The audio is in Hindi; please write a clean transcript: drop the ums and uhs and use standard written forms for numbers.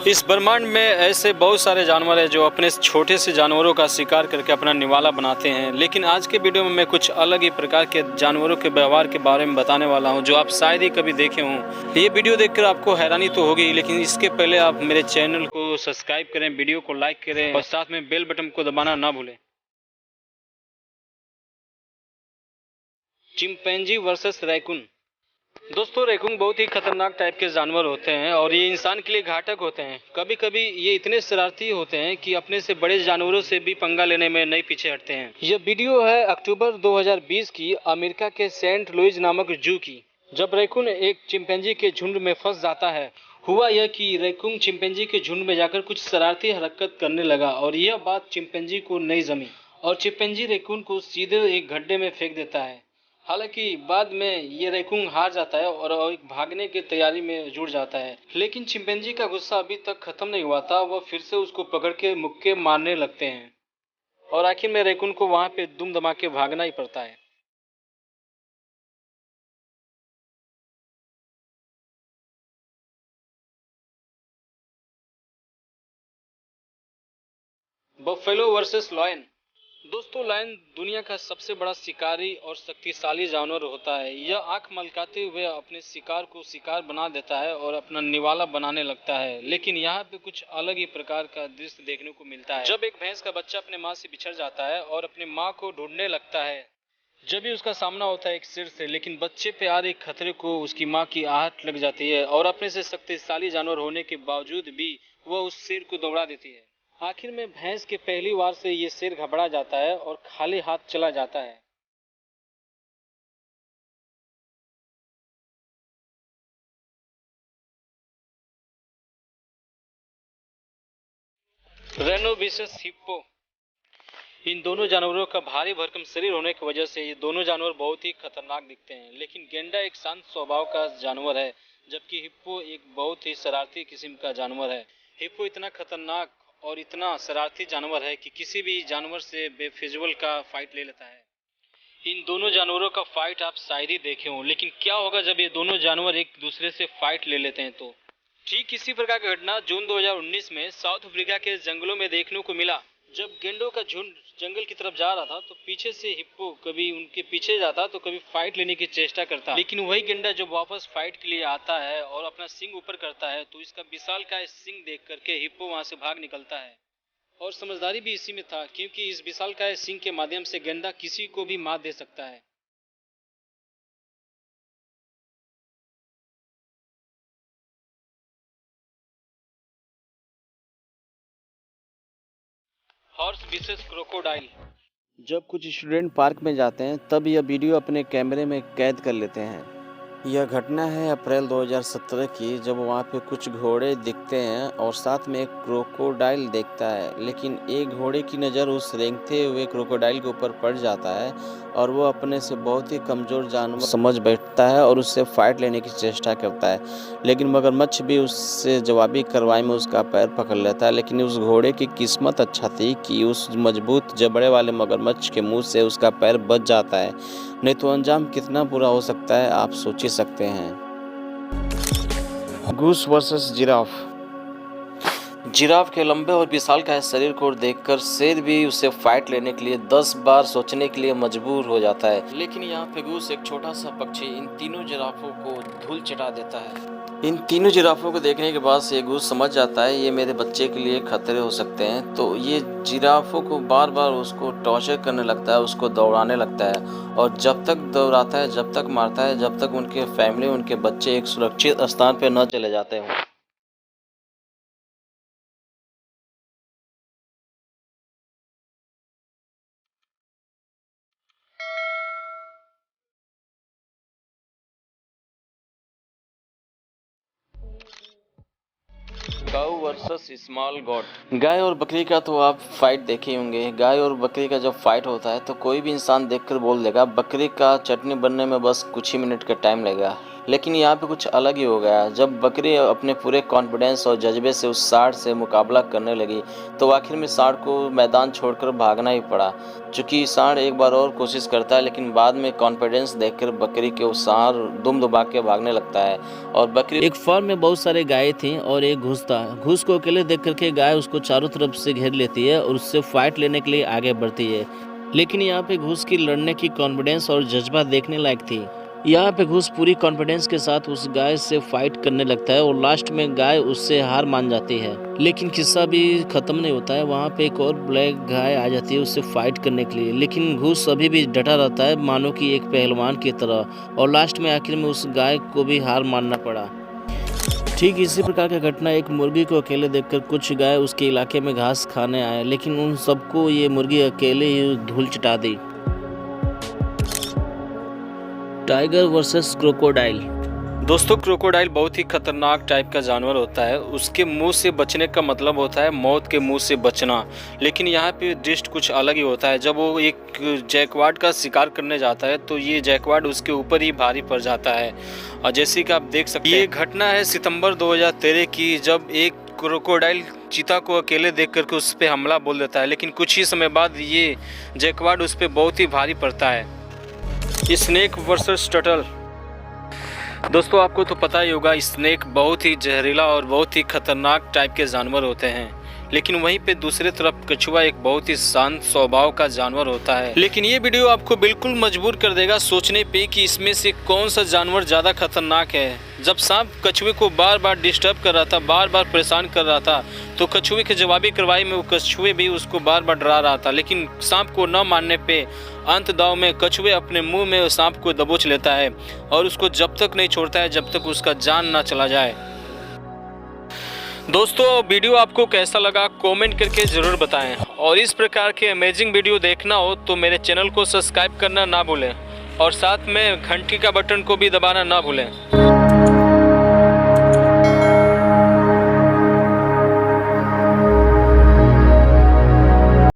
इस ब्रह्मांड में ऐसे बहुत सारे जानवर हैं जो अपने छोटे से जानवरों का शिकार करके अपना निवाला बनाते हैं, लेकिन आज के वीडियो में मैं कुछ अलग ही प्रकार के जानवरों के व्यवहार के बारे में बताने वाला हूं जो आप शायद ही कभी देखे हों। ये वीडियो देखकर आपको हैरानी तो होगी, लेकिन इसके पहले आप मेरे चैनल को सब्सक्राइब करें, वीडियो को लाइक करें और साथ में बेल बटन को दबाना ना भूलें। Chimpanzee versus raccoon. दोस्तों, रैकून बहुत ही खतरनाक टाइप के जानवर होते हैं और ये इंसान के लिए घातक होते हैं। कभी कभी ये इतने शरारती होते हैं कि अपने से बड़े जानवरों से भी पंगा लेने में नहीं पीछे हटते हैं। यह वीडियो है अक्टूबर 2020 की, अमेरिका के सेंट लुइस नामक जू की, जब रैकून एक चिंपैंजी के झुंड में फंस जाता है। हुआ यह कि रैकून चिंपैंजी के झुंड में जाकर कुछ शरारती हरकत करने लगा और यह बात चिंपैंजी को नहीं जमी और चिंपैंजी रैकून को सीधे एक गड्ढे में फेंक देता है। हालांकि बाद में ये रैकून हार जाता है और भागने की तैयारी में जुट जाता है, लेकिन चिंपैंजी का गुस्सा अभी तक खत्म नहीं हुआ था। वह फिर से उसको पकड़ के मुक्के मारने लगते हैं और आखिर में रैकून को वहां पे दुम दबा के भागना ही पड़ता है। Buffalo versus lion. दोस्तों, लायन दुनिया का सबसे बड़ा शिकारी और शक्तिशाली जानवर होता है। यह आंख मलकाते हुए अपने शिकार को शिकार बना देता है और अपना निवाला बनाने लगता है। लेकिन यहाँ पे कुछ अलग ही प्रकार का दृश्य देखने को मिलता है। जब एक भैंस का बच्चा अपने माँ से बिछड़ जाता है और अपनी माँ को ढूंढने लगता है, जब भी उसका सामना होता है एक शेर से, लेकिन बच्चे पे आ रहे खतरे को उसकी माँ की आहट लग जाती है और अपने से शक्तिशाली जानवर होने के बावजूद भी वह उस शेर को दौड़ा देती है। आखिर में भैंस के पहली वार से ये शेर घबरा जाता है और खाली हाथ चला जाता है। रेनो विसेस हिप्पो। इन दोनों जानवरों का भारी भरकम शरीर होने की वजह से ये दोनों जानवर बहुत ही खतरनाक दिखते हैं, लेकिन गेंडा एक शांत स्वभाव का जानवर है, जबकि हिप्पो एक बहुत ही शरारती किस्म का जानवर है। हिप्पो इतना खतरनाक और इतना शरारती जानवर है कि किसी भी जानवर से बेफिजुल का फाइट ले लेता है। इन दोनों जानवरों का फाइट आप शायद ही देखे हों, लेकिन क्या होगा जब ये दोनों जानवर एक दूसरे से फाइट ले लेते हैं तो। ठीक इसी प्रकार की घटना जून 2019 में साउथ अफ्रीका के जंगलों में देखने को मिला। जब गेंडों का झुंड जंगल की तरफ जा रहा था तो पीछे से हिप्पो कभी उनके पीछे जाता तो कभी फाइट लेने की चेष्टा करता, लेकिन वही गेंडा जब वापस फाइट के लिए आता है और अपना सिंग ऊपर करता है तो इसका विशालकाय सिंग देख करके हिप्पो वहां से भाग निकलता है। और समझदारी भी इसी में था, क्योंकि इस विशालकाय सिंह के माध्यम से गेंडा किसी को भी मात दे सकता है। हॉर्स विसेस क्रोकोडाइल। जब कुछ स्टूडेंट पार्क में जाते हैं तब यह वीडियो अपने कैमरे में कैद कर लेते हैं। यह घटना है अप्रैल 2017 की, जब वहाँ पे कुछ घोड़े दिखते हैं और साथ में एक क्रोकोडाइल देखता है, लेकिन एक घोड़े की नज़र उस रेंगते हुए क्रोकोडाइल के ऊपर पड़ जाता है और वो अपने से बहुत ही कमज़ोर जानवर समझ बैठता है और उससे फाइट लेने की चेष्टा करता है, लेकिन मगरमच्छ भी उससे जवाबी कार्रवाई में उसका पैर पकड़ लेता है। लेकिन उस घोड़े की किस्मत अच्छा थी कि उस मजबूत जबड़े वाले मगरमच्छ के मुंह से उसका पैर बच जाता है, नहीं तो अंजाम कितना बुरा हो सकता है आप सोच ही सकते हैं। Goose versus giraffe. जिराफ के लंबे और विशालकाय शरीर को देखकर शेर भी उसे फाइट लेने के लिए 10 बार सोचने के लिए मजबूर हो जाता है, लेकिन यहाँ पे गूस एक छोटा सा पक्षी इन तीनों जिराफों को धूल चटा देता है। इन तीनों जिराफों को देखने के बाद से गूस समझ जाता है ये मेरे बच्चे के लिए खतरे हो सकते हैं, तो ये जिराफों को बार बार उसको टॉर्चर करने लगता है, उसको दौड़ाने लगता है और जब तक दौड़ाता है, जब तक मारता है, जब तक उनके फैमिली, उनके बच्चे एक सुरक्षित स्थान पर न चले जाते हों। गाय वर्सेस स्मॉल गॉट। गाय और बकरी का तो आप फाइट देखे होंगे। गाय और बकरी का जब फाइट होता है तो कोई भी इंसान देखकर बोल देगा बकरी का चटनी बनने में बस कुछ ही मिनट का टाइम लगेगा, लेकिन यहाँ पे कुछ अलग ही हो गया। जब बकरी अपने पूरे कॉन्फिडेंस और जज्बे से उस सांड से मुकाबला करने लगी तो आखिर में सांड को मैदान छोड़कर भागना ही पड़ा। चूँकि सांड एक बार और कोशिश करता है, लेकिन बाद में कॉन्फिडेंस देखकर बकरी के वो सांड दुम दबा के भागने लगता है। और बकरी एक फार्म में बहुत सारे गाय थी और एक घूस था। घूस को अकेले देख करके गाय उसको चारों तरफ से घेर लेती है और उससे फाइट लेने के लिए आगे बढ़ती है। लेकिन यहाँ पे घूस की लड़ने की कॉन्फिडेंस और जज्बा देखने लायक थी। यहाँ पे घूस पूरी कॉन्फिडेंस के साथ उस गाय से फाइट करने लगता है और लास्ट में गाय उससे हार मान जाती है। लेकिन किस्सा भी खत्म नहीं होता है। वहाँ पे एक और ब्लैक गाय आ जाती है उससे फाइट करने के लिए, लेकिन घूस अभी भी डटा रहता है मानो कि एक पहलवान की तरह, और लास्ट में आखिर में उस गाय को भी हार मानना पड़ा। ठीक इसी प्रकार की घटना एक मुर्गी को अकेले देखकर कुछ गाय उसके इलाके में घास खाने आए, लेकिन उन सबको ये मुर्गी अकेले ही धूल चटा दी। Tiger versus crocodile. दोस्तों, क्रोकोडाइल बहुत ही खतरनाक टाइप का जानवर होता है। उसके मुंह से बचने का मतलब होता है मौत के मुंह से बचना। लेकिन यहाँ पे दृष्ट कुछ अलग ही होता है। जब वो एक जैकवार्ड का शिकार करने जाता है तो ये जैकवार्ड उसके ऊपर ही भारी पड़ जाता है। और जैसे कि आप देख सकते हैं, ये घटना है सितंबर 2013 की, जब एक क्रोकोडाइल चीता को अकेले देख करके उस पर हमला बोल देता है। लेकिन कुछ ही समय बाद ये जैकवार्ड उस पर बहुत ही भारी पड़ता है। Snake versus turtle. दोस्तों, आपको तो पता ही होगा, स्नेक बहुत ही जहरीला और बहुत ही खतरनाक टाइप के जानवर होते हैं। लेकिन वहीं पे दूसरी तरफ कछुआ एक बहुत ही शांत स्वभाव का जानवर होता है। लेकिन ये वीडियो आपको बिल्कुल मजबूर कर देगा सोचने पे कि इसमें से कौन सा जानवर ज़्यादा खतरनाक है। जब सांप कछुए को बार बार डिस्टर्ब कर रहा था, बार बार परेशान कर रहा था, तो कछुए की जवाबी कार्रवाई में वो कछुए भी उसको बार बार डरा रहा था। लेकिन सांप को न मानने पे अंत दाव में कछुए अपने मुंह में सांप को दबोच लेता है और उसको जब तक नहीं छोड़ता है जब तक उसका जान ना चला जाए। दोस्तों, वीडियो आपको कैसा लगा कमेंट करके ज़रूर बताएं, और इस प्रकार के अमेजिंग वीडियो देखना हो तो मेरे चैनल को सब्सक्राइब करना ना भूलें और साथ में घंटी का बटन को भी दबाना ना भूलें।